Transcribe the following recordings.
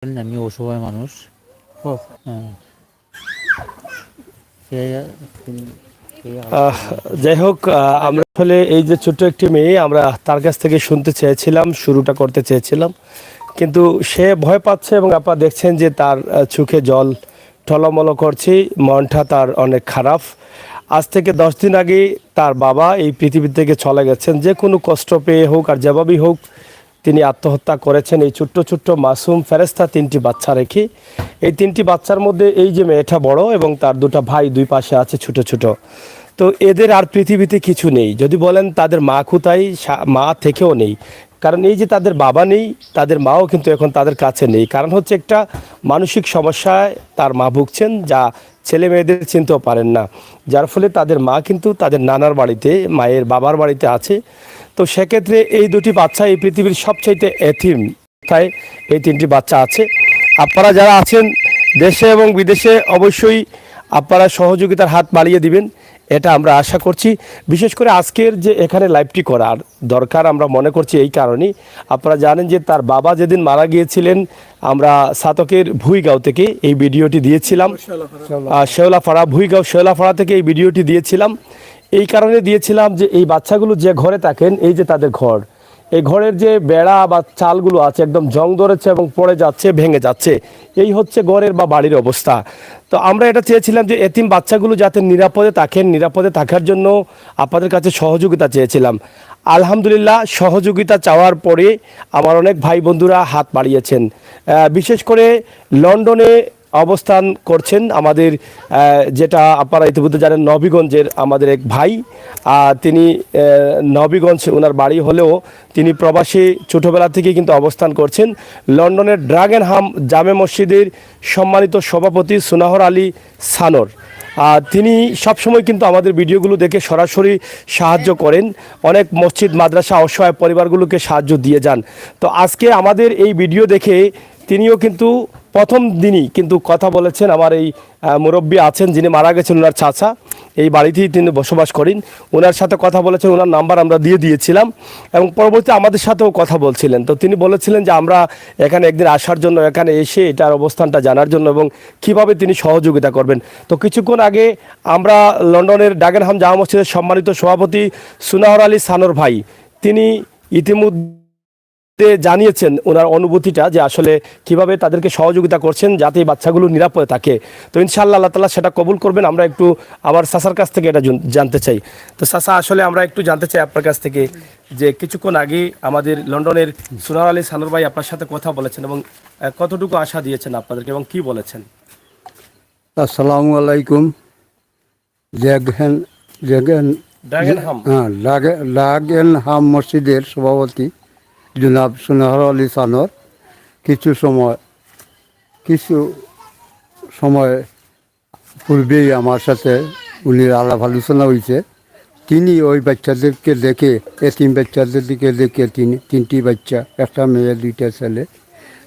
আমি অসহায় মানুষ। হ্যাঁ, সে- আহ, যাই হোক, আমরা আসলে এই যে ছোট্ট একটি মেয়ে, আমরা তার কাছ থেকে শুনতে চেয়েছিলাম, শুরুটা করতে চেয়েছিলাম, কিন্তু সে ভয় পাচ্ছে এবং আপনারা দেখছেন যে তার চোখে জল টলমল করছে, মনটা তার অনেক খারাপ। আজ থেকে 10 দিন আগে তার বাবা এই পৃথিবী থেকে চলে গেছেন। যে কোনো কষ্ট পেয়ে হোক আর যেভাবেই হোক তিনি আত্মহত্যা করেছেন এই ছোট্ট ছোট্ট মাসুম ফেরেস্তা 3টি বাচ্চা রেখে। এই 3টি বাচ্চার মধ্যে এই যে মেয়েটা বড় এবং তার দুটো ভাই দুই পাশে আছে ছোট ছোট। তো এদের আর পৃথিবীতে কিছু নেই। যদি বলেন তাদের মা কোথায়, মা থেকেও নেই। কারণ এই যে তাদের বাবা নেই, তাদের মাও কিন্তু এখন তাদের কাছে নেই। কারণ হচ্ছে একটা মানসিক সমস্যায় তার মা ভুগছেন, যা ছেলে মেয়েদের চিনতেও পারেন না। যার ফলে তাদের মা কিন্তু তাদের নানার বাড়িতে, মায়ের বাবার বাড়িতে আছে। তো সেক্ষেত্রে এই দুটি বাচ্চা এই পৃথিবীর সবচাইতে এতিম তাই এই 3টি বাচ্চা আছে। আপনারা যারা আছেন দেশে এবং বিদেশে, অবশ্যই আপনারা সহযোগিতার হাত বাড়িয়ে দিবেন, এটা আমরা আশা করছি। বিশেষ করে আজকের যে এখানে লাইভটি করার দরকার আমরা মনে করছি এই কারণেই, আপনারা জানেন যে তার বাবা যেদিন মারা গিয়েছিলেন, আমরা সাতকের ভুইগাঁও থেকে এই ভিডিওটি দিয়েছিলাম। শেওলাপাড়া, ভুইগাঁও শেওলাপাড়া থেকে এই ভিডিওটি দিয়েছিলাম। এই কারণে দিয়েছিলাম যে এই বাচ্চাগুলো যে ঘরে থাকেন, এই যে তাদের ঘর, এই ঘরের যে বেড়া বা চালগুলো আছে একদম জং ধরেছে এবং পড়ে যাচ্ছে, ভেঙে যাচ্ছে। এই হচ্ছে ঘরের বা বাড়ির অবস্থা। তো আমরা এটা চেয়েছিলাম যে এতিম বাচ্চাগুলো যাতে নিরাপদে থাকেন, নিরাপদে থাকার জন্য আপনাদের কাছে সহযোগিতা চেয়েছিলাম। আলহামদুলিল্লাহ, সহযোগিতা চাওয়ার পরে আমার অনেক ভাই বন্ধুরা হাত বাড়িয়েছেন। বিশেষ করে লন্ডনে অবস্থান করছেন আমাদের, যেটা আপনারা ইতিমধ্যে জানেন, নবীগঞ্জের আমাদের এক ভাই। তিনি নবীগঞ্জ ওনার বাড়ি হলেও তিনি প্রবাসী ছোটোবেলা থেকে কিন্তু অবস্থান করছেন। লন্ডনের ড্রাগেনহাম জামে মসজিদের সম্মানিত সভাপতি সুনাহর আলী সানর, তিনি সবসময় কিন্তু আমাদের ভিডিওগুলো দেখে সরাসরি সাহায্য করেন, অনেক মসজিদ মাদ্রাসা অসহায় পরিবারগুলোকে সাহায্য দিয়ে যান। তো আজকে আমাদের এই ভিডিও দেখে তিনিও কিন্তু প্রথম দিনই কিন্তু কথা বলেছেন। আমার এই মুরব্বী আছেন যিনি মারা গেছেন, ওনার চাচা এই বাড়িতেই তিনি বসবাস করেন, ওনার সাথে কথা বলেছেন, ওনার নাম্বার আমরা দিয়ে দিয়েছিলাম এবং পরবর্তী আমাদের সাথেও কথা বলছিলেন। তো তিনি বলেছিলেন যে আমরা এখানে একদিন আসার জন্য, এখানে এসে এটার অবস্থানটা জানার জন্য এবং কিভাবে তিনি সহযোগিতা করবেন। তো কিছুক্ষণ আগে আমরা লন্ডনের ড্রাগেনহাম জামা মসজিদের সম্মানিত সভাপতি সুনাহর আলী সানর ভাই, তিনি ইতিমধ্যে জানিয়েছেন ওনার অনুভূতিটা, যে আসলে কিভাবে তাদেরকে সহযোগিতা করছেন যাতে এই বাচ্চাগুলো নিরাপদে থাকে। তো ইনশাআল্লাহ আল্লাহ তাআলা সেটা কবুল করবেন। আমরা একটু আমার চাচার কাছ থেকে এটা জানতে চাই। তো চাচা, আসলে আমরা একটু জানতে চাই আপনার কাছ থেকে যে কিছুক্ষণ আগে আমাদের লন্ডনের সুনার আলী সানুর ভাই আপনার সাথে কথা বলেছেন এবং কতটুকু আশা দিয়েছেন আপনাদেরকে এবং কি বলেছেন। আসসালামু আলাইকুম। ড্রাগেনহাম মসজিদের সভাপতি জনাব সুনাহর আলী সানর কিছু সময় পূর্বেই আমার সাথে উনি আলাপ আলোচনা হয়েছে। তিনি ওই বাচ্চাদেরকে দেখে, এতিম বাচ্চাদের দিকে দেখে, 3টি বাচ্চা, একটা মেয়ে 2টা ছেলে,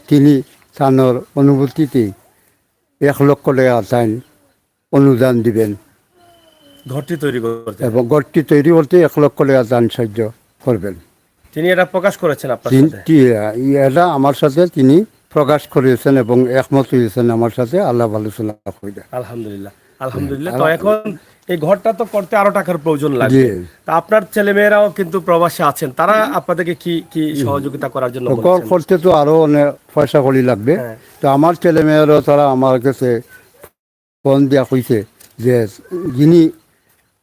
তিনি সানর অনুভূতিতেই 1 লক্ষ টাকা তাই অনুদান দিবেন ঘরটি তৈরি করতে এবং ঘরটি তৈরি করতে 1 লক্ষ টাকা দান সাহায্য করবেন। তিনি এটা প্রকাশ করেছেন আপনার সাথে? এটা আমার সাথে তিনি প্রকাশ করেছেন এবং একমত হয়েছেন আমার সাথে আলাপ আলোচনা করে। আলহামদুলিল্লাহ, আলহামদুলিল্লাহ। তো এখন এই ঘরটা তো করতে আরো টাকার প্রয়োজন লাগবে। তা আপনার ছেলেমেয়েরাও কিন্তু প্রবাসে আছেন, তারা আপনাদেরকে কি কি সহযোগিতা করার জন্য ঘর বলেছেন? করতে তো আরো অনেক পয়সা কড়ি লাগবে। তো আমার ছেলেমেয়েরাও তারা আমার কাছে ফোন দিয়া কইছে যে যিনি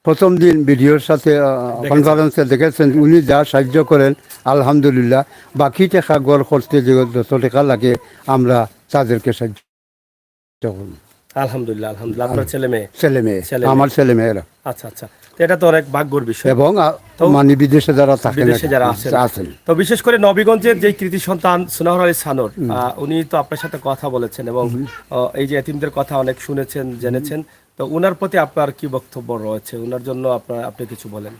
প্রথম দিন ভিডিওর সাথে কনফারেন্সে দেখেছেন, উনি যা সাহায্য করেন আলহামদুলিল্লাহ, বাকি টাকা গড় করতে যে যত টাকা লাগে আমরা তাদেরকে সাহায্য করব। আলহামদুলিল্লাহ, আলহামদুলিল্লাহ। আপনার ছেলে মেয়ে? আমার ছেলে মেয়েরা। আচ্ছা আচ্ছা, তো এটা তো অনেক ভাগ্যের বিষয়। এবং মানে বিদেশে যারা থাকেন, বিদেশে যারা আছেন, তো বিশেষ করে নবীগঞ্জের যে কৃতি সন্তান সুনাহর আলী সানর, উনি তো আপনার সাথে কথা বলেছেন এবং এই যে এতিমদের কথা অনেক শুনেছেন, জেনেছেন। তো উনার প্রতি আপনার কি বক্তব্য রয়েছে? উনার জন্য আপনি কিছু বলেন।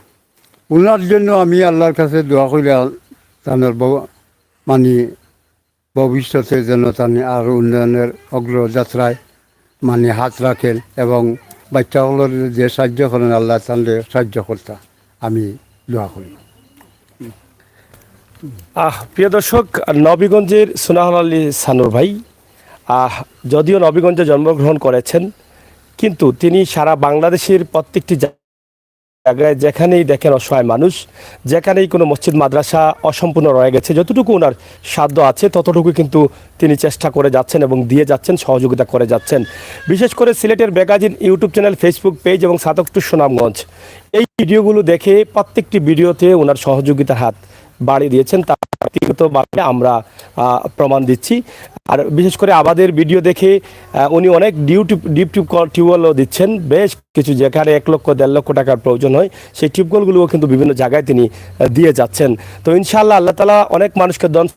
উনার জন্য আমি আল্লাহর কাছে দোয়া করি তাদের মানে ভবিষ্যতে যেন তার আরও উন্নয়নের অগ্রযাত্রায় মানে হাত রাখেন এবং বাচ্চাগুলোর যে সাহায্য করেন আল্লাহ তাদের সাহায্য করতে আমি দোয়া করি। প্রিয় দর্শক, নবীগঞ্জের সুনাহর আলী সানুর ভাই যদিও নবীগঞ্জে জন্মগ্রহণ করেছেন, কিন্তু তিনি সারা বাংলাদেশের প্রত্যেকটি জায়গায় যেখানেই দেখেন অসহায় মানুষ, যেখানেই কোনো মসজিদ মাদ্রাসা অসম্পূর্ণ রয়ে গেছে, যতটুকু ওনার সাধ্য আছে ততটুকু কিন্তু তিনি চেষ্টা করে যাচ্ছেন এবং দিয়ে যাচ্ছেন, সহযোগিতা করে যাচ্ছেন। বিশেষ করে সিলেটের magazine YouTube channel, Facebook page এবং সাতক টু সুনামগঞ্জ, এই ভিডিওগুলো দেখে প্রত্যেকটি ভিডিওতে ওনার সহযোগিতার হাত বাড়িয়ে দিয়েছেন। তার ব্যক্তিগতভাবে আমরা প্রমাণ দিচ্ছি। আর বিশেষ করে আমাদের ভিডিও দেখে উনি অনেক ডিপ টিউবওয়েলও দিচ্ছেন, বেশ কিছু যেখানে 1 লক্ষ 1.5 লক্ষ টাকার প্রয়োজন হয় সেই টিউবওয়েলগুলোও কিন্তু বিভিন্ন জায়গায় তিনি দিয়ে যাচ্ছেন। তো ইনশাআল্লাহ আল্লাহ তাআলা অনেক মানুষকে ধন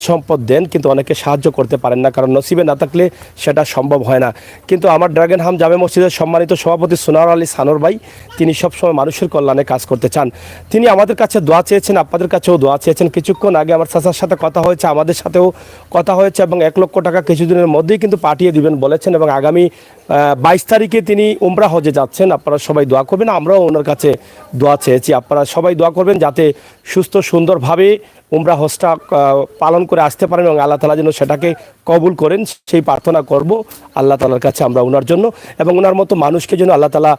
সম্পদ দেন, কিন্তু অনেকে সাহায্য করতে পারেন না, কারণ নসিবে না থাকলে সেটা সম্ভব হয় না। কিন্তু আমার ড্রাগন হাম জামে মসজিদের সম্মানিত সভাপতি সোনার আলী সানোর ভাই, তিনি সবসময় মানুষের কল্যাণে কাজ করতে চান। তিনি আমাদের কাছে দোয়া চেয়েছেন, আপনাদের কাছেও দোয়া চেয়েছেন। কিছুক্ষণ আগে আমার চাচার সাথে কথা হয়েছে, আমাদের সাথেও কথা হয়েছে, এবং 1 লক্ষ টাকা কিছুদিনের মধ্যেই কিন্তু পাঠিয়ে দিবেন বলেছেন, এবং আগামী 22 তারিখে তিনি উমরা হজে যাচ্ছেন। আপনারা সবাই দোয়া করবেন, আমরাও ওনার কাছে দোয়া চেয়েছি। আপনারা সবাই দোয়া করবেন যাতে সুস্থ সুন্দরভাবে উমরা হজটা পালন করে আসতে পারেন এবং আল্লাহ তাআলা যেন সেটাকে কবুল করেন, সেই প্রার্থনা করব আল্লাহ তাআলার কাছে আমরা ওনার জন্য। এবং ওনার মতো মানুষকে যেন আল্লাহ তাআলা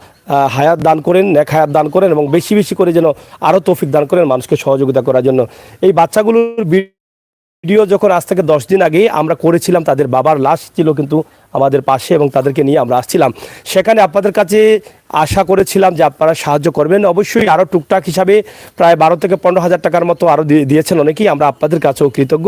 হায়াত দান করেন, নেক হায়াত দান করেন, এবং বেশি বেশি করে যেন আরও তৌফিক দান করেন মানুষকে সহযোগিতা করার জন্য। এই বাচ্চাগুলোর ভিডিও যখন আজ থেকে 10 দিন আগে আমরা করেছিলাম, তাদের বাবার লাশ ছিল কিন্তু আমাদের পাশে, এবং তাদেরকে নিয়ে আমরা আসছিলাম। সেখানে আপনাদের কাছে আশা করেছিলাম যে আপনারা সাহায্য করবেন। অবশ্যই আরও টুকটাক হিসাবে প্রায় 12 থেকে 15 হাজার টাকার মতো আরও দিয়েছেন অনেকেই, আমরা আপনাদের কাছেও কৃতজ্ঞ।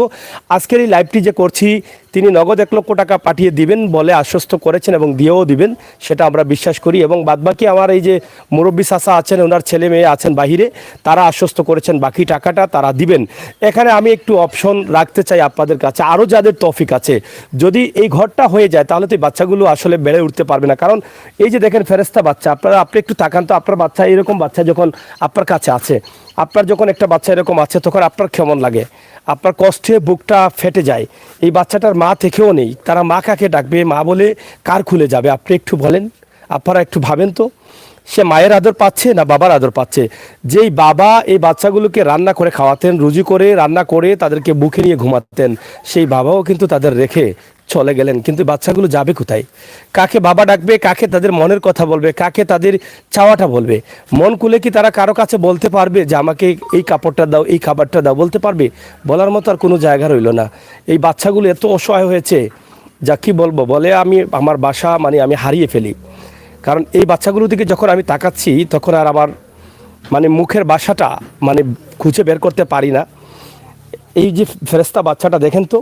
আজকের এই লাইভটি যে করছি, তিনি নগদ 1 লক্ষ টাকা পাঠিয়ে দিবেন বলে আশ্বস্ত করেছেন এবং দিয়েও দিবেন, সেটা আমরা বিশ্বাস করি। এবং বাদবাকি আমার এই যে মুরব্বী চাচা আছেন, ওনার ছেলে মেয়ে আছেন বাহিরে, তারা আশ্বস্ত করেছেন বাকি টাকাটা তারা দিবেন। এখানে আমি একটু অপশন রাখতে চাই আপনাদের কাছে, আরও যাদের তৌফিক আছে, যদি এই ঘরটা হয়ে যায় তাহলে তো এই বাচ্চাগুলো আসলে বেড়ে উঠতে পারবে না। কারণ এই যে দেখেন ফেরেস্তা বাচ্চা, আপনি একটু তাকান তো, আপনার বাচ্চা এরকম বাচ্চা যখন আপনার কাছে আছে, আপনার যখন একটা বাচ্চা এরকম আছে, তখন আপনার কেমন লাগে? আপনার কষ্টে বুকটা ফেটে যায়। এই বাচ্চাটার মা থেকেও নেই, তারা মা কাকে ডাকবে, মা বলে কার খুলে যাবে? আপনি একটু বলেন, আপনারা একটু ভাবেন তো, সে মায়ের আদর পাচ্ছে না বাবার আদর পাচ্ছে? যেই বাবা এই বাচ্চাগুলোকে রান্না করে খাওয়াতেন, রুজি করে রান্না করে তাদেরকে বুকে নিয়ে ঘুমাতেন, সেই বাবাও কিন্তু তাদের রেখে চলে গেলেন। কিন্তু বাচ্চাগুলো যাবে কোথায়? কাকে বাবা ডাকবে, কাকে তাদের মনের কথা বলবে, কাকে তাদের চাওয়াটা বলবে? মন খুলে কি তারা কারো কাছে বলতে পারবে যে আমাকে এই কাপড়টা দাও, এই খাবারটা দাও? বলতে পারবে? বলার মতো আর কোনো জায়গা রইল না। এই বাচ্চাগুলো এত অসহায় হয়েছে, যা কি বলবো, বলে আমি আমার বাসা আমি হারিয়ে ফেলি। কারণ এই বাচ্চাগুলোর দিকে যখন আমি তাকাচ্ছি, তখন আর আমার মুখের বাসাটা খুঁজে বের করতে পারি না। এই যে ফেরেস্তা বাচ্চাটা দেখেন তো,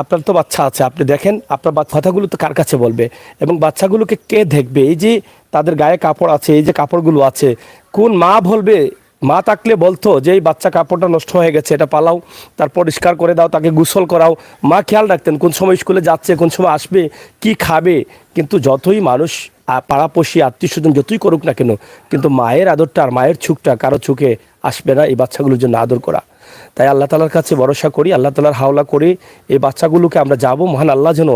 আপনার তো বাচ্চা আছে, আপনি দেখেন আপনার কথাগুলো তো কার কাছে বলবে, এবং বাচ্চাগুলোকে কে দেখবে? এই যে তাদের গায়ে কাপড় আছে, এই যে কাপড়গুলো আছে, কোন মা বলবে? মা থাকলে বলতো যে এই বাচ্চা কাপড়টা নষ্ট হয়ে গেছে, এটা পালাও, তার পরিষ্কার করে দাও, তাকে গোসল করাও। মা খেয়াল রাখতেন কোন সময় স্কুলে যাচ্ছে, কোন সময় আসবে, কি খাবে। কিন্তু যতই মানুষ পাড়াপড়শি আত্মীয় স্বজন যতই করুক না কেন, কিন্তু মায়ের আদরটা আর মায়ের ছুকটা কারো চোখে আসবে না এই বাচ্চাগুলোর জন্য আদর করা। তাই আল্লাহ তাআলার কাছে ভরসা করি, আল্লাহ তাআলার হাওলা করি, এই বাচ্চাগুলোকে আমরা যাব, মহান আল্লাহ যেন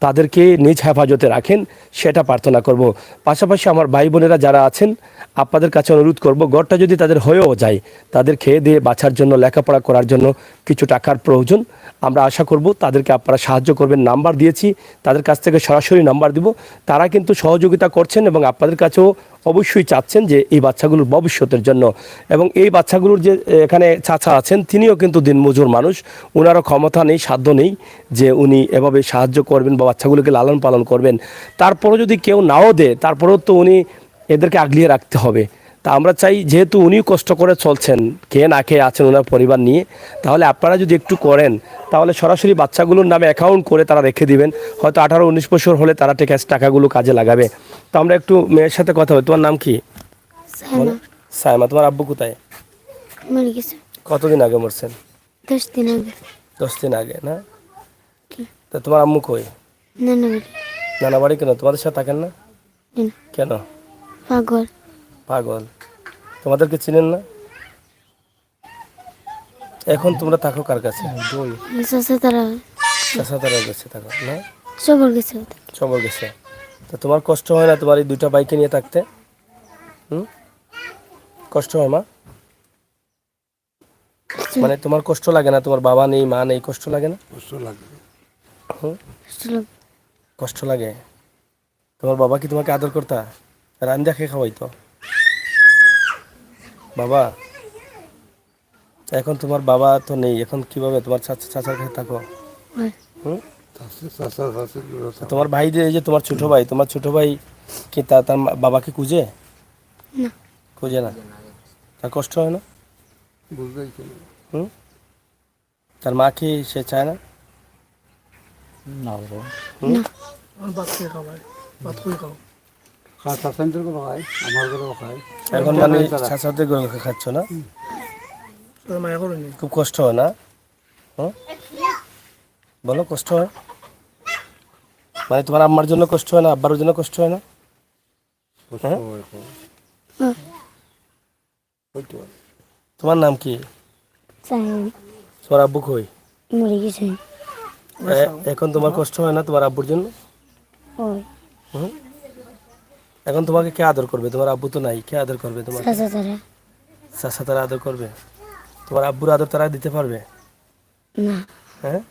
তাদেরকে নিজ হেফাজতে রাখেন, সেটা প্রার্থনা করব। পাশাপাশি আমার ভাই বোনেরা যারা আছেন, আপনাদের কাছে অনুরোধ করব, ঘরটা যদি তাদের হয়েও যায়, তাদের খেয়ে দিয়ে বাঁচার জন্য, লেখাপড়া করার জন্য কিছু টাকার প্রয়োজন, আমরা আশা করব তাদেরকে আপনারা সাহায্য করবেন। নাম্বার দিয়েছি, তাদের কাছ থেকে সরাসরি নাম্বার দিব। তারা কিন্তু সহযোগিতা করছেন এবং আপনাদের কাছেও অবশ্যই চাচ্ছেন যে এই বাচ্চাগুলোর ভবিষ্যতের জন্য। এবং এই বাচ্চাগুলোর যে এখানে চাচা আছেন, তিনিও কিন্তু দিনমজুর মানুষ, ওনারও ক্ষমতা নেই, সাধ্য নেই যে উনি এভাবে সাহায্য করবেন বা বাচ্চাগুলোকে লালন পালন করবেন। তারপরও যদি কেউ নাও দেয়, তারপরেও তো উনি এদেরকে আগলিয়ে রাখতে হবে। তা আমরা চাই, যেহেতু উনিও কষ্ট করে চলছেন, খেয়ে না খেয়ে আছেন ওনার পরিবার নিয়ে, তাহলে আপনারা যদি একটু করেন, তাহলে সরাসরি বাচ্চাগুলোর নামে অ্যাকাউন্ট করে তারা রেখে দিবেন। হয়তো 18-19 বছর হলে তারা টাকাগুলো কাজে লাগাবে। তো আমরা একটু মেয়ের সাথে কথা হয়। তোমার নাম কি? সায়মা। তোমার আব্বু কোথায়? কতদিন আগে মরছেন? 10 দিন আগে। 10 দিন আগে না? তা তোমার আম্মু কই? নানা বাড়ি। কেন তোমাদের সাথে থাকেন না কেন? পাগল। পাগল? তোমাদেরকে চিনেন না? এখন তোমরা থাকো কার কাছে? চাচা তারা গেছে থাকো না? সবর গেছে। তো তোমার কষ্ট হয় না তোমার এই 2টা বাইকে নিয়ে থাকতে? কষ্ট হয় মা? তোমার কষ্ট লাগে না? তোমার বাবা নেই, মা নেই, কষ্ট লাগে না? কষ্ট লাগে। কষ্ট লাগে? তোমার বাবা কি তোমাকে আদর করতা? রান্না খেয়ে খাওয়াইতো বাবা? এখন তোমার বাবা তো নেই, এখন কিভাবে তোমার চাচার কাছে থাকো? তোমার ভাই যে, এই যে তোমার ছোট ভাই কি তার বাবাকে খুঁজে? খুঁজে না? তার কষ্ট হয় না? তার মা কি সে চায় না? না বাবা। এখন মানে চাচাদের গরু খাচ্ছ না? খুব কষ্ট হয় না? বলো, কষ্ট হয়? মানে তোমার আম্মার জন্য কষ্ট হয় না, আব্বার জন্য কষ্ট হয় না? তোমার নাম কি? তোমার আব্বু কই? এখন তোমার কষ্ট হয় না তোমার আব্বুর জন্য? এখন তোমাকে কে আদর করবে? তোমার আব্বু তো নাই, কে আদর করবে তোমার? চাচা তারা আদর করবে? তোমার আব্বুর আদর তারা দিতে পারবে? হ্যাঁ,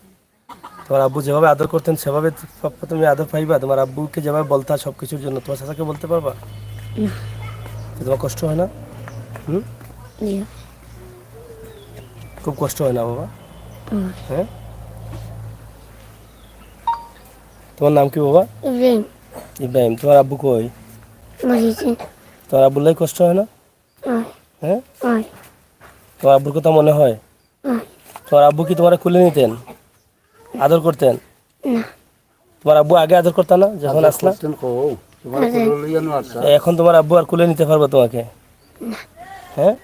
তোমার আব্বু যেভাবে আদর করতেন সেভাবে তুমি আদর পাইবা? তোমার আব্বুকে যেভাবে বলতা সবকিছুর জন্য তোমার চাচাকে বলতে পারবা? তোমার কষ্ট হয় না? খুব কষ্ট হয় না বাবা? হ্যাঁ, তোমার নাম কি বাবা? ইব্রাহিম। তোমার আব্বু কই? তোমার আব্বুর লাই কষ্ট হয় না? হ্যাঁ, তোমার আব্বুর কথা মনে হয়? তোমার আব্বু কি তোমার খুলে নিতেন, আদর করতেন? তোমার আব্বু আগে আদর করতো না যখন আসলা? এখন তোমার আব্বু আর খুলে নিতে পারবে তোমাকে? হ্যাঁ,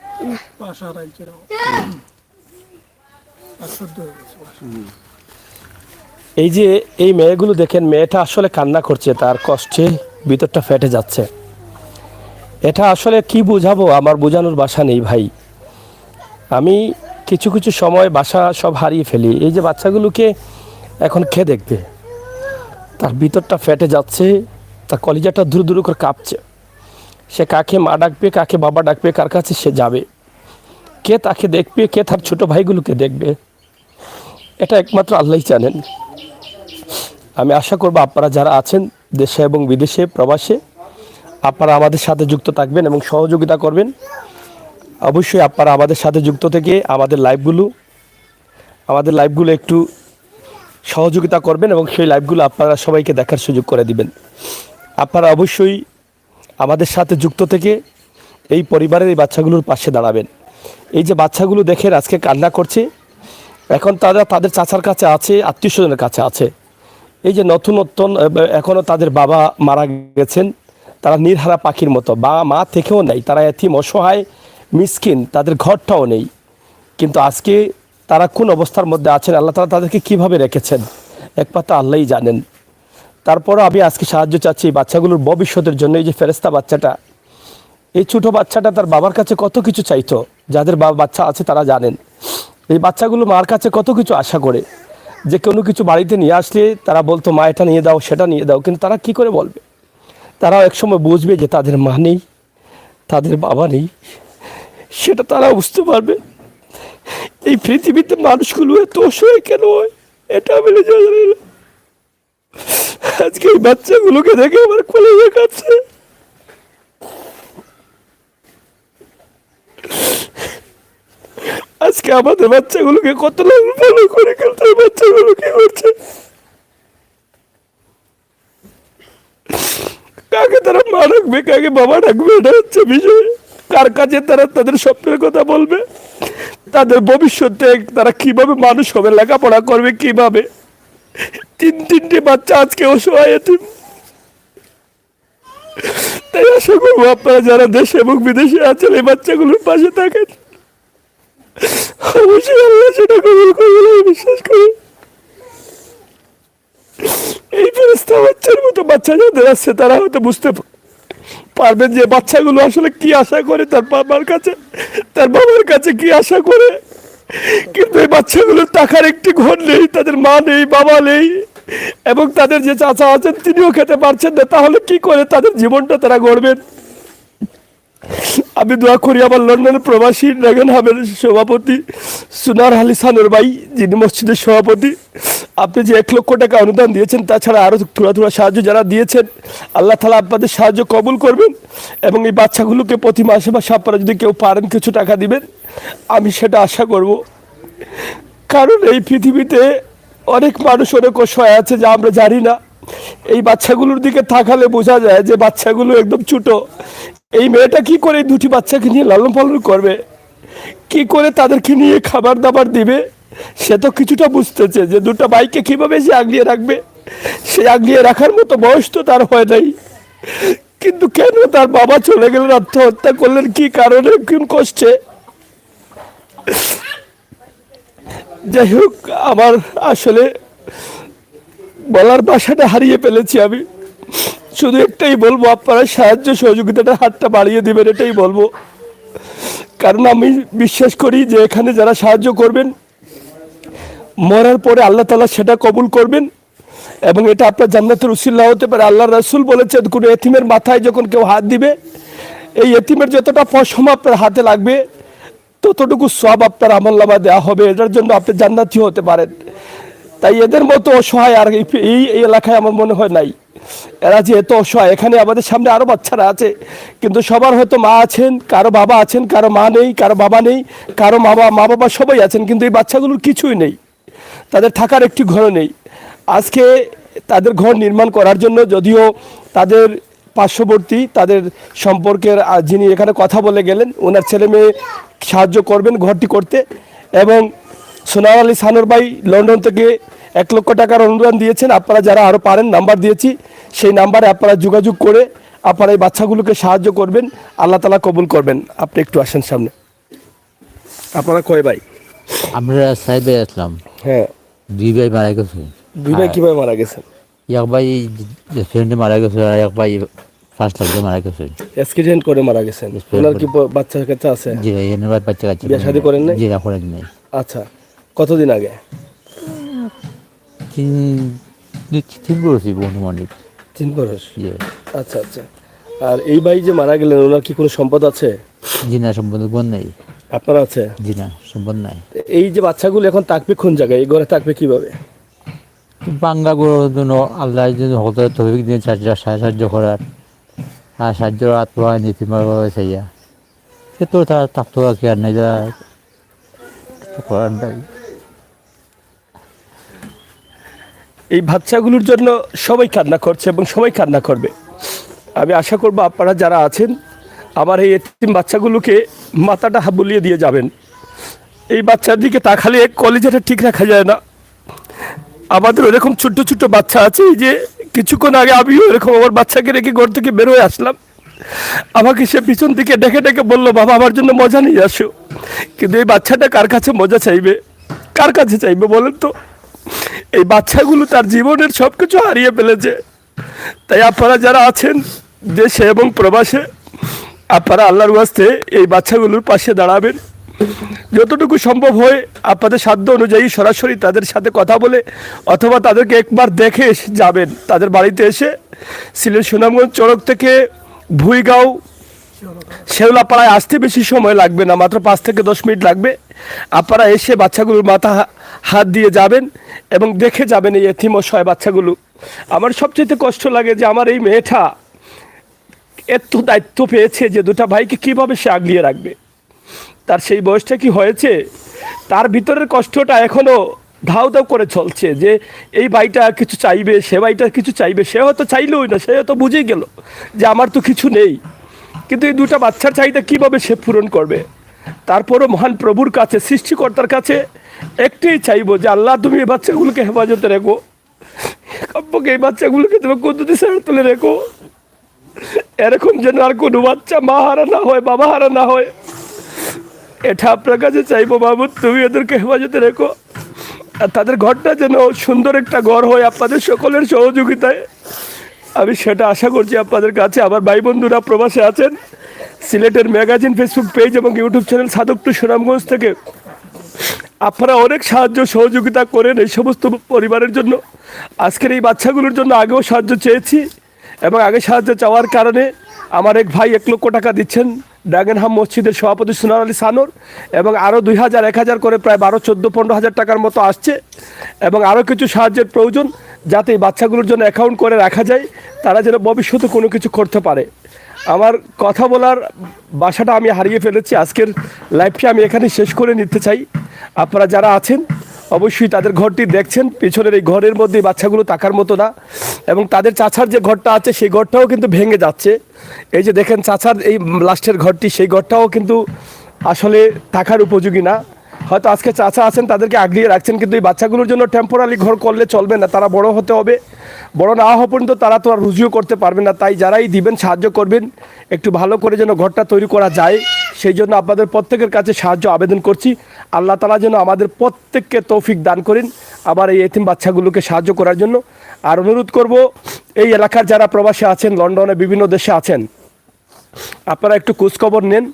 এই যে এই মেয়েগুলো দেখেন, মেয়েটা আসলে কান্না করছে, তার কষ্টে ভিতরটা ফেটে যাচ্ছে। এটা আসলে কি বুঝাবো, আমার বোঝানোর ভাষা নেই ভাই। আমি কিছু কিছু সময় বাসা সব হারিয়ে ফেলি। এই যে বাচ্চাগুলোকে এখন খেয়ে দেখবে, তার ভিতরটা ফেটে যাচ্ছে, তার কলিজাটা ধুরু ধুরু করে কাঁপছে। সে কাকে মা ডাকবে, কাকে বাবা ডাকবে, কার কাছে সে যাবে, কে তাকে দেখবে, কে তার ছোট ভাইগুলোকে দেখবে, এটা একমাত্র আল্লাহই জানেন। আমি আশা করব আপনারা যারা আছেন দেশে এবং বিদেশে প্রবাসে, আপনারা আমাদের সাথে যুক্ত থাকবেন এবং সহযোগিতা করবেন। অবশ্যই আপনারা আমাদের সাথে যুক্ত থেকে আমাদের লাইভগুলো একটু সহযোগিতা করবেন এবং সেই লাইভগুলো আপনারা সবাইকে দেখার সুযোগ করে দিবেন। আপনারা অবশ্যই আমাদের সাথে যুক্ত থেকে এই পরিবারের এই বাচ্চাগুলোর পাশে দাঁড়াবেন। এই যে বাচ্চাগুলো দেখেন আজকে কান্না করছে, এখন তারা তাদের চাচার কাছে আছে, আত্মীয় স্বজনের কাছে আছে। এই যে নতুন এখনও তাদের বাবা মারা গেছেন, তারা নির্হারা পাখির মতো, মা থেকেও নেই, তারা এতিম অসহায় মিসকিন, তাদের ঘরটাও নেই। কিন্তু আজকে তারা কোন অবস্থার মধ্যে আছেন, আল্লাহ তাআলা তাদেরকে কীভাবে রেখেছেন একমাত্র আল্লাহই জানেন। তারপরও আমি আজকে সাহায্য চাচ্ছি এই বাচ্চাগুলোর ভবিষ্যতের জন্য। এই যে ফেরেস্তা বাচ্চাটা, এই ছোটো বাচ্চাটা তার বাবার কাছে কত কিছু চাইতো, যাদের বাচ্চা আছে তারা জানেন। এই বাচ্চাগুলো মার কাছে কত কিছু আশা করে, যে কোনো কিছু বাড়িতে নিয়ে আসলে তারা বলতো মা এটা নিয়ে দাও, সেটা নিয়ে দাও। কিন্তু তারা কি করে বলবে? তারাও একসময় বুঝবে যে তাদের মা নেই, তাদের বাবা নেই, সেটা তারা বুঝতে পারবে। এই পৃথিবীতে মানুষগুলো এত অসহায় কেন হয়, এটা আমি জানি না। আজকে এই বাচ্চাগুলোকে দেখে আমার কলেজে কাছে আজকে আমাদের বাচ্চাগুলোকে কত ভালো করে খেলতে, বাচ্চাগুলো কি করছে, কাকে তারা মা রাখবে, কাকে বাবা রাখবে, এটা হচ্ছে বিষয়। কার কাছে তারা তাদের স্বপ্নের কথা বলবে, তাদের ভবিষ্যতে তারা কিভাবে মানুষ হবে, লেখাপড়া করবে কিভাবে। তিনটে বাচ্চা আজকে অসহায় এতিম। তাই আশা করবো আপনারা যারা দেশে এবং বিদেশে আছেন এই বাচ্চাগুলোর পাশে থাকেন। অবশ্যই আল্লাহ সেটা কবুল করবেন, আমি বিশ্বাস করি। এই ফেরেশতা বাচ্চার মতো বাচ্চা যাদের আছে তারা হয়তো বুঝতে পারবেন যে বাচ্চাগুলো আসলে কি আশা করে তার বাবার কাছে, তার বাবার কাছে কি আশা করে। কিন্তু এই বাচ্চাগুলোর টাকার একটি ঘর নেই, তাদের মা নেই, বাবা নেই, এবং তাদের যে চাচা আছেন তিনিও খেতে পারছেন না। তাহলে কি করে তাদের জীবনটা তারা গড়বেন? আমি দোয়া করি আমার লন্ডনের প্রবাসী ড্রাগন হাবের সভাপতি সুনার আলী সানুর ভাই, যিনি মসজিদের সভাপতি, আপনি যে 1 লক্ষ টাকা অনুদান দিয়েছেন, তাছাড়া আরও থোড়া সাহায্য যারা দিয়েছেন, আল্লাহ তাআলা আপনাদের সাহায্য কবুল করবেন এবং এই বাচ্চাগুলোকে প্রতি মাসে বা আপনারা যদি কেউ পারেন কিছু টাকা দিবেন, আমি সেটা আশা করব। কারণ এই পৃথিবীতে অনেক মানুষ অনেক অসহায় আছে যা আমরা জানি না। এই বাচ্চাগুলোর দিকে তাকালে বোঝা যায় যে বাচ্চাগুলো একদম ছোট। এই মেয়েটা কি করে এই 2টি বাচ্চাকে নিয়ে লালন পালন করবে, কি করে তাদেরকে নিয়ে খাবার দাবার দিবে, সে তো কিছুটা বুঝতেছে যে 2টা ভাইকে কিভাবে সে আগলিয়ে রাখবে। সে আগলিয়ে রাখার মতো বয়স তো তার হয় নাই, কিন্তু কেন তার বাবা চলে গেলেন, আত্মহত্যা করলেন, কি কারণে, কোন কষ্টে। যাই হোক, আমার আসলে বলার ভাষাটা হারিয়ে ফেলেছি। আমি শুধু একটাই বলবো, আপনারা সাহায্য সহযোগিতাটা হাতটা বাড়িয়ে দিবেন, এটাই বলবো। কারণ আমি বিশ্বাস করি যে এখানে যারা সাহায্য করবেন, মরার পরে আল্লাহ তাআলা সেটা কবুল করবেন এবং এটা আপনার জান্নাতের উসিলা হতে পারে। আল্লাহ রাসূল বলেছেন, কোনো এতিমের মাথায় যখন কেউ হাত দিবে, এই এতিমের যতটা পশম আপনার হাতে লাগবে ততটুকু সওয়াব আপনার আমলনামায় দেওয়া হবে। এটার জন্য আপনি জান্নাতি হতে পারেন। তাই এদের মতো অসহায় আর এই এলাকায় আমার মনে হয় নাই। এরা যে এত অসহায়, এখানে আমাদের সামনে আরও বাচ্চারা আছে, কিন্তু সবার হয়তো মা আছেন, কারো বাবা আছেন, কারো মা নেই, কারো বাবা নেই, কারো মা বাবা সবাই আছেন, কিন্তু এই বাচ্চাগুলোর কিছুই নেই, তাদের থাকার একটি ঘর নেই। আজকে তাদের ঘর নির্মাণ করার জন্য, যদিও তাদের পার্শ্ববর্তী তাদের সম্পর্কের যিনি এখানে কথা বলে গেলেন, ওনার ছেলে মেয়ে সাহায্য করবেন ঘরটি করতে, এবং সোনার আলী সানুর ভাই লন্ডন থেকে 1 লক্ষ টাকার অনুদান দিয়েছেন। আপনারা যারা আরও পারেন, নাম্বার দিয়েছি, সেই নাম্বারে আপনারা যোগাযোগ করে আপনারা এই বাচ্চাগুলোকে সাহায্য করবেন, আল্লাহ তাআলা কবুল করবেন। আপনি একটু আসেন সামনে। আপনারা কয় ভাই? আমরা 4 ভাই আসলাম। হ্যাঁ, 2 ভাই মারা গেছে। 2 ভাই কীভাবে মারা গেছেন? এক ভাই রেস্টুরেন্টে মারা গেছে, আর এক ভাই ফার্স্ট লাগতে মারা গেছে। অ্যাক্সিডেন্ট করে মারা গেছেন। ওনার কি বাচ্চা কাচ্চা আছে? জি ভাই, এনে বাচ্চা কাচ্চা। বিয়ে শাদী করেন নাই? জি না, করেন নাই। আচ্ছা, কতদিন আগে? 3 বছর অনুমানিক। 3 বছর? জি। আচ্ছা আচ্ছা। আর এই ভাই যে মারা গেলেন, ওনার কি কোনো সম্পদ আছে? জি না, সম্পদ বোন নাই। আপনার আছে? জি না, সম্পদ নাই। এই যে বাচ্চাগুলো এখন থাকবে কোন জায়গায়? এই ঘরে থাকবে কিভাবে? বাঙ্গা গড়ার জন্য আল্লাহ যদি হতে তৌফিক দিয়ে সাহায্য করার, আর সাহায্য আত্মা নীতি মারবে চাইয়া, সে তো তার থাকতো কি আর নাই, করার নাই। এই বাচ্চাগুলোর জন্য সবাই কান্না করছে এবং সবাই কান্না করবে। আমি আশা করব আপনারা যারা আছেন, আমার এই এতিম বাচ্চাগুলোকে মাথাটা বুলিয়ে দিয়ে যাবেন। এই বাচ্চার দিকে তাকালে কলেজেটা ঠিক রাখা যায় না। আমাদের ওরকম ছোট্ট ছোট্ট বাচ্চা আছে, এই যে কিছুক্ষণ আগে আমিও এরকম আমার বাচ্চাকে রেখে ঘর থেকে বের হয়ে আসলাম। আমাকে সে পিছন থেকে ডেকে ডেকে বললো, বাবা আমার জন্য মজা নিয়ে আসো। কিন্তু এই বাচ্চাটা কার কাছে মজা চাইবে, কার কাছে চাইবে বলেন তো? এই বাচ্চাগুলো তার জীবনের সব কিছু হারিয়ে ফেলেছে। তাই আপনারা যারা আছেন দেশে এবং প্রবাসে, আপনারা আল্লাহর ওয়াস্তে এই বাচ্চাগুলোর পাশে দাঁড়াবেন। যতটুকু সম্ভব হয় আপনাদের সাধ্য অনুযায়ী সরাসরি তাদের সাথে কথা বলে, অথবা তাদেরকে একবার দেখে যাবেন। তাদের বাড়িতে এসে সিলেট সুনামগঞ্জ চড়ক থেকে ভুইগাঁও শেওলাপাড়ায় আসতে বেশি সময় লাগবে না, মাত্র 5 থেকে 10 মিনিট লাগবে। আপনারা এসে বাচ্চাগুলোর মাথা হাত দিয়ে যাবেন এবং দেখে যাবেন এই এতিম অসহায় বাচ্চাগুলো। আমার সবচেয়ে কষ্ট লাগে যে আমার এই মেয়েটা এত দায়িত্ব পেয়েছে যে 2টা ভাইকে কীভাবে সে আগলিয়ে রাখবে। তার সেই বয়সটা কি হয়েছে, তার ভিতরের কষ্টটা এখনও ধাও ধাও করে চলছে যে এই ভাইটা কিছু চাইবে, সে ভাইটা কিছু চাইবে। সে হয়তো চাইলেই না, সে হয়তো বুঝেই গেল যে আমার তো কিছু নেই, কিন্তু এই 2টা বাচ্চার চাহিদা কীভাবে সে পূরণ করবে। তারপরও মহান প্রভুর কাছে, সৃষ্টিকর্তার কাছে একটাই চাইবো যে আল্লাহ তুমি এই বাচ্চাগুলোকে হেফাজতে রেখো, কমপক্ষে এই বাচ্চাগুলোকে তুমি কুদরতি ছায়া তুলে রেখো। এরকম যেন আর কোনো বাচ্চা মা হারা না হয়, বাবা হারা না হয়, এটা আপনার কাছে চাইবো। মাহমুদ তুমি এদেরকে হেফাজতে রেখো, আর তাদের ঘরটা যেন সুন্দর একটা ঘর হয় আপনাদের সকলের সহযোগিতায়। আমি সেটা আশা করছি আপনাদের কাছে। আমার ভাই বন্ধুরা প্রবাসে আছেন, সিলেটের ম্যাগাজিন, ফেসবুক পেজ এবং ইউটিউব চ্যানেল সাধক টু সুনামগঞ্জ থেকে আপনারা অনেক সাহায্য সহযোগিতা করেন এই সমস্ত পরিবারের জন্য। আজকের এই বাচ্চাগুলোর জন্য আগেও সাহায্য চেয়েছি এবং আগে সাহায্য চাওয়ার কারণে আমার এক ভাই 1 লক্ষ টাকা দিচ্ছেন, ড্রাগনহাম মসজিদের সভাপতি সোনার আলী সানোর, এবং আরও 2000 1000 করে প্রায় 12 14 15 হাজার টাকার মতো আসছে, এবং আরও কিছু সাহায্যের প্রয়োজন যাতে এই বাচ্চাগুলোর জন্য অ্যাকাউন্ট করে রাখা যায়, তারা যেন ভবিষ্যতে কোনো কিছু করতে পারে। আমার কথা বলার বাসাটা আমি হারিয়ে ফেলেছি। আজকের লাইভটি আমি এখানে শেষ করে নিতে চাই। আপনারা যারা আছেন অবশ্যই তাদের ঘরটি দেখছেন, পিছনের এই ঘরের মধ্যে এই বাচ্চাগুলো থাকার মতো না, এবং তাদের চাচার যে ঘরটা আছে সেই ঘরটাও কিন্তু ভেঙে যাচ্ছে। এই যে দেখেন চাচার এই লাস্টের ঘরটি, সেই ঘরটাও কিন্তু আসলে থাকার উপযোগী না। হয়তো আজকে চাচা আছেন তাদেরকে আগলিয়ে রাখছেন, কিন্তু এই বাচ্চাগুলোর জন্য টেম্পোরারি ঘর করলে চলবে না, তারা বড় হতে হবে। বড় না হওয়া পর্যন্ত তারা তো আর রুজিও করতে পারবে না। তাই যারাই দিবেন সাহায্য করবেন, একটু ভালো করে যেন ঘরটা তৈরি করা যায়, সেই জন্য আপনাদের প্রত্যেকের কাছে সাহায্য আবেদন করছি। আল্লাহ তাআলা যেন আমাদের প্রত্যেককে তৌফিক দান করেন আবার এই এতিম বাচ্চাগুলোকে সাহায্য করার জন্য। আর অনুরোধ করব, এই এলাকার যারা প্রবাসী আছেন, লন্ডনে বিভিন্ন দেশে আছেন, আপনারা একটু খোঁজখবর নেন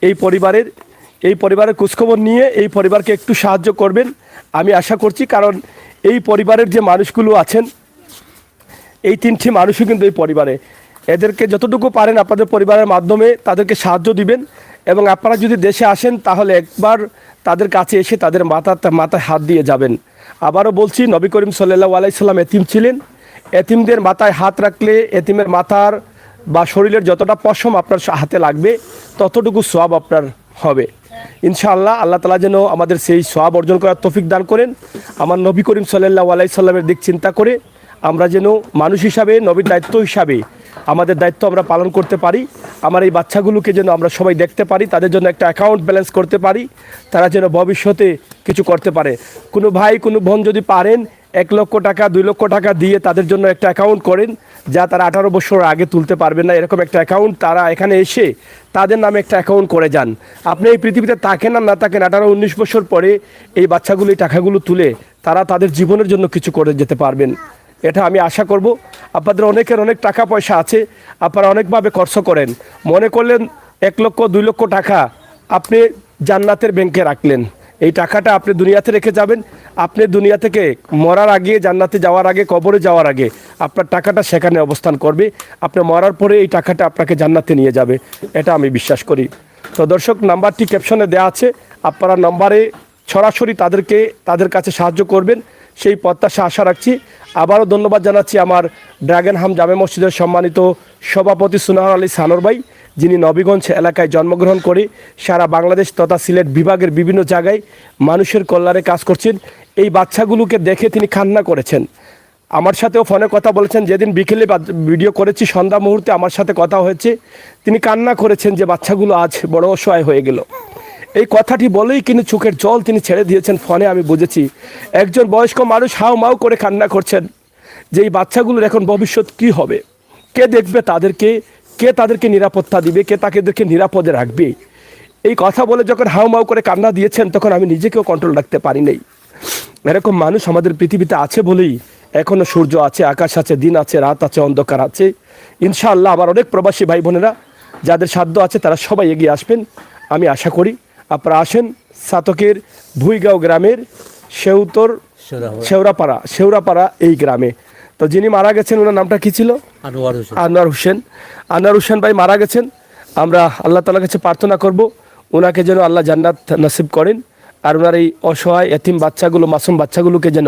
এই পরিবারের খোঁজখবর নিয়ে এই পরিবারকে একটু সাহায্য করবেন আমি আশা করছি। কারণ এই পরিবারের যে মানুষগুলো আছেন, এই 3টি মানুষই কিন্তু এই পরিবারে, এদেরকে যতটুকু পারেন আপনাদের পরিবারের মাধ্যমে তাদেরকে সাহায্য দিবেন। এবং আপনারা যদি দেশে আসেন তাহলে একবার তাদের কাছে এসে তাদের মাথায় হাত দিয়ে যাবেন। আবারও বলছি, নবী করিম সাল্লাল্লাহু আলাইহি সাল্লাম এতিম ছিলেন। এতিমদের মাথায় হাত রাখলে এতিমের মাথার বা শরীরের যতটা পশম আপনার হাতে লাগবে ততটুকু সওয়াব আপনার হবে ইনশাআল্লাহ। আল্লাহ তাআলা যেন আমাদের সেই সওয়াব অর্জন করার তৌফিক দান করেন। আমার নবী করিম সাল্লাল্লাহু আলাইহি সাল্লামের দিক চিন্তা করে আমরা যেন মানুষ হিসাবে, নবীর দায়িত্ব হিসাবে আমাদের দায়িত্ব আমরা পালন করতে পারি। আমার এই বাচ্চাগুলোকে যেন আমরা সবাই দেখতে পারি, তাদের জন্য একটা অ্যাকাউন্ট ব্যালেন্স করতে পারি, তারা যেন ভবিষ্যতে কিছু করতে পারে। কোনো ভাই কোনো বোন যদি পারেন 1 লক্ষ টাকা 2 লক্ষ টাকা দিয়ে তাদের জন্য একটা অ্যাকাউন্ট করেন, যা তারা 18 বছর আগে তুলতে পারবেন না, এরকম একটা অ্যাকাউন্ট তারা এখানে এসে তাদের নামে একটা অ্যাকাউন্ট করে যান। আপনি এই পৃথিবীতে থাকেন আর না থাকেন, 18-19 বছর পরে এই বাচ্চাগুলো এই টাকাগুলো তুলে তারা তাদের জীবনের জন্য কিছু করে যেতে পারবেন, এটা আমি আশা করব। আপনাদের অনেকের অনেক টাকা পয়সা আছে, আপনারা অনেকভাবে খরচ করেন, মনে করলেন 1 লক্ষ 2 লক্ষ টাকা আপনি জান্নাতের ব্যাংকে রাখলেন, এই টাকাটা আপনি দুনিয়াতে রেখে যাবেন। আপনি দুনিয়া থেকে মরার আগে, জান্নাতে যাওয়ার আগে, কবরে যাওয়ার আগে আপনার টাকাটা সেখানে অবস্থান করবে। আপনি মরার পরে এই টাকাটা আপনাকে জান্নাতে নিয়ে যাবে, এটা আমি বিশ্বাস করি। তো দর্শক, নাম্বারটি ক্যাপশনে দেওয়া আছে, আপনারা নাম্বারে সরাসরি তাদের কাছে সাহায্য করবেন, সেই প্রত্যাশা আশা রাখছি। আবারও ধন্যবাদ জানাচ্ছি আমার ড্রাগনহাম জামে মসজিদের সম্মানিত সভাপতি সোনার আলী সানোর ভাই, যিনি নবীগঞ্জ এলাকায় জন্মগ্রহণ করে সারা বাংলাদেশ তথা সিলেট বিভাগের বিভিন্ন জায়গায় মানুষের কল্যাণে কাজ করছেন। এই বাচ্চাগুলোকে দেখে তিনি কান্না করেছেন, আমার সাথেও ফোনে কথা বলেছেন। যেদিন বিকেলে ভিডিও করেছি সন্ধ্যা মুহূর্তে আমার সাথে কথা হয়েছে, তিনি কান্না করেছেন যে বাচ্চাগুলো আজ বড় অসহায় হয়ে গেল। এই কথাটি বলেই কিন্তু চোখের জল তিনি ছেড়ে দিয়েছেন ফোনে, আমি বুঝেছি। একজন বয়স্ক মানুষ হাউ মাউ করে কান্না করছেন যে এই বাচ্চাগুলোর এখন ভবিষ্যৎ কি হবে, কে দেখবে তাদেরকে, কে তাদেরকে নিরাপত্তা দিবে, কে তাদেরকে নিরাপদে রাখবে। এই কথা বলে যখন হাউ মাউ করে কান্না দিয়েছেন তখন আমি নিজেকেও কন্ট্রোল রাখতে পারি নাই। এরকম মানুষ আমাদের পৃথিবীতে আছে বলেই এখনও সূর্য আছে, আকাশ আছে, দিন আছে, রাত আছে, অন্ধকার আছে। ইনশাআল্লাহ আমার অনেক প্রবাসী ভাই বোনেরা যাদের সাধ্য আছে তারা সবাই এগিয়ে আসবেন আমি আশা করি। আপনারা আসেন সাতকের ভুইগাঁও গ্রামের শেওরাপাড়া এই গ্রামে। তো যিনি মারা গেছেন ওনার নামটা কি ছিল? আনোয়ার হোসেন ভাই মারা গেছেন। আমরা আল্লাহ তাআলার কাছে প্রার্থনা করব ওনাকে যেন আল্লাহ জান্নাত নসিব করেন, আর ওনার এই অসহায় এতিম বাচ্চাগুলো, মাসুম বাচ্চাগুলোকে যেন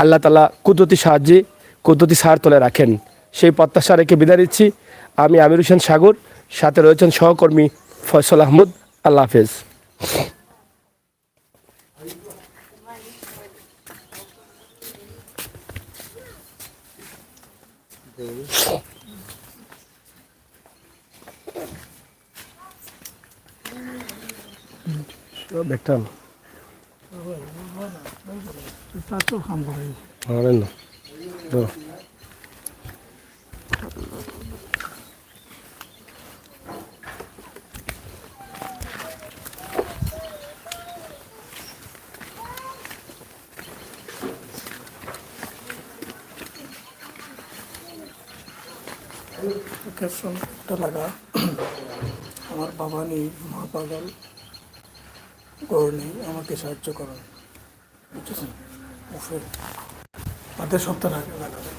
আল্লাহ তাআলা কুদরতি সাহায্যে কুদরতি সাহার তলে রাখেন, সেই প্রত্যাশা রেখে বিদায় দিচ্ছি। আমি আমির হোসেন সাগর, সাথে রয়েছেন সহকর্মী ফয়সাল আহমদ। আল্লাহ হাফেজ। দেখতাম ক্যাপশনটা লাগা, আমার বাবা নেই, মা পাগল, ঘর নেই, আমাকে সাহায্য করুন, বুঝেছেন? হাতের সপ্তাহ আগে লাগাবে।